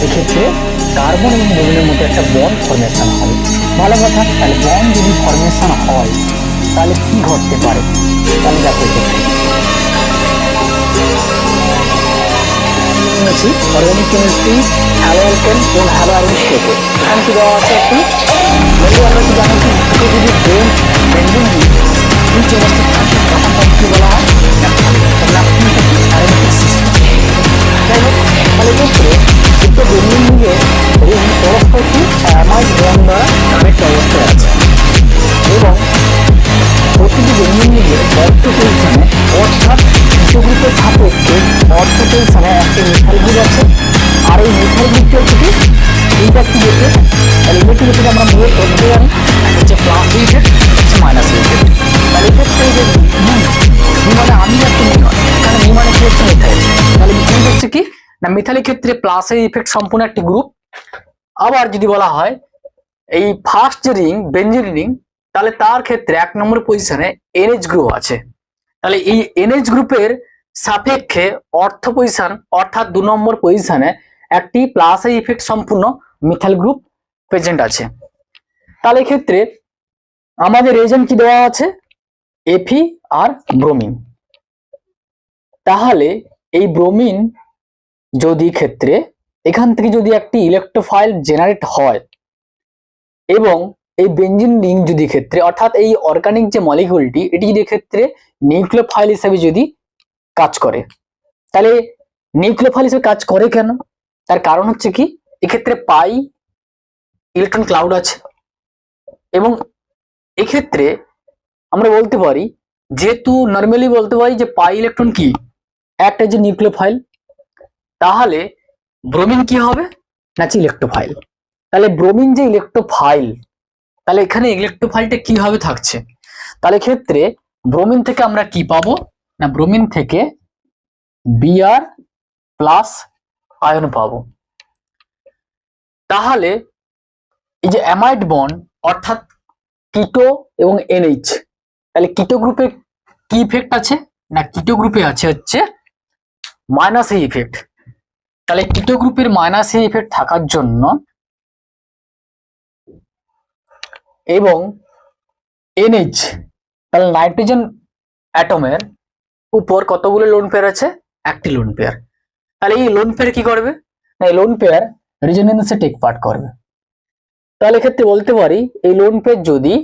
এক্ষেত্রে কার্বন এবং ব্রোমিনের মধ্যে একটা বন্ড ফর্মেশন হবে। ভালো কথা, তাহলে বন্ড যদি ফর্মেশন হয় তাহলে কি ঘটতে পারে? তাহলে দেখো অর্গানিক কেমিস্ট্রি, হ্যালো অ্যালকেন এবং হ্যালো আয়রন থেকে এখানে কি দেওয়া আছে একটি আমরা কি জানি কি যদি বেঞ্জিন নিচ অবস্থা থাকে তখন তাকে কি বলা হয়? Aromatic system. যাই হোক, তাহলে ক্ষেত্রে দুটো বেঞ্জিন নিয়ে রিং পরস্পর কি অ্যামাইড বন্ড দ্বারা কানেক্ট অবস্থায় আছে এবং প্রতিটি বেঞ্জিন নিয়ে অর্থ পজিশনে অর্থাৎ গ্রুপের সাপেক্ষে অর্থ পজিশনে একটা মিথাইল গ্রুপ আছে। আর এই মিথাইল গ্রুপটা হচ্ছে কি ইন্টারঅ্যাক্টিভেটেড। তাহলে ইন্টারঅ্যাক্টিভেটেড আমরা মূলত ধরতে পারি হচ্ছে প্লাস ইফেক্ট, হচ্ছে মাইনাস ইফেক্ট। তাহলে ইফেক্টটা যে মানে আমি আর তুমি নয়, এখানে মি মানে কি হচ্ছে মিথাইল। তাহলে মিথাইল হচ্ছে কি না, মিথাইলের ক্ষেত্রে প্লাসের ইফেক্ট সম্পূর্ণ একটি গ্রুপ। আবার যদি বলা হয় এই ফার্স্ট যে রিং বেঞ্জিন রিং, তাহলে তার ক্ষেত্রে 1 নম্বর পজিশনে এনএইচ গ্রুপ আছে। তাহলে এই এনএইচ গ্রুপের সাপেক্ষে অর্থ পজিশন অর্থাৎ 2 নম্বর পজিশনে একটি প্লাস ইফেক্ট সম্পূর্ণ মিথাইল গ্রুপ প্রেজেন্ট আছে। তাহলে ক্ষেত্রে আমাদের রেজেন্ট কি দেওয়া আছে? এফি আর ব্রোমিন। তাহলে এই ব্রোমিন যদি ক্ষেত্রে এখান থেকে যদি একটি ইলেকট্রোফাইল জেনারেট হয় এবং এই বেঞ্জিন রিং যদি ক্ষেত্রে অর্থাৎ এই অর্গানিক যে মলিকিউলটি এটি যদি ক্ষেত্রে নিউক্লিওফাইল হিসেবে যদি কাজ করে, তাহলে নিউক্লিওফাইল হিসেবে কাজ করে কেন? তার কারণ হচ্ছে কি এক্ষেত্রে পাই ইলেকট্রন ক্লাউড আছে এবং এক্ষেত্রে আমরা বলতে পারি যেহেতু নর্মালি বলতে পারি যে পাই ইলেকট্রন কি একটা যে নিউক্লিওফাইল, তাহলে ব্রোমিন কি হবে না ইলেকট্রোফাইল। তাহলে ব্রোমিন যে ইলেকট্রোফাইল, তাহলে এখানে ইলেকট্রোফাইলটা কিভাবে থাকছে? তাহলে ক্ষেত্রে ব্রোমিন থেকে আমরা কি পাবো না ব্রোমিন থেকে Br প্লাস আয়ন পাবো। তাহলে এই যে অ্যামাইড বন্ড অর্থাৎ কিটো এবং এনএইচ, তাহলে কিটো গ্রুপে কি ইফেক্ট আছে না কিটো গ্রুপে আছে হচ্ছে মাইনাস এ ইফেক্ট। তাহলে কিটো গ্রুপের মাইনাস এ ইফেক্ট থাকার জন্য এবং এনএইচ তাহলে নাইট্রোজেন অ্যাটমের উপর কতগুলো লোন পেয়ার আছে? একটি লোন পেয়ার। তাহলে এই লোন পেয়ার কি করবে না এই লোন পেয়ার রেজোনেন্সে টেক পার্ট করবে। তাহলে ক্ষেত্রে বলতে পারি এই লোন পেয়ার যদি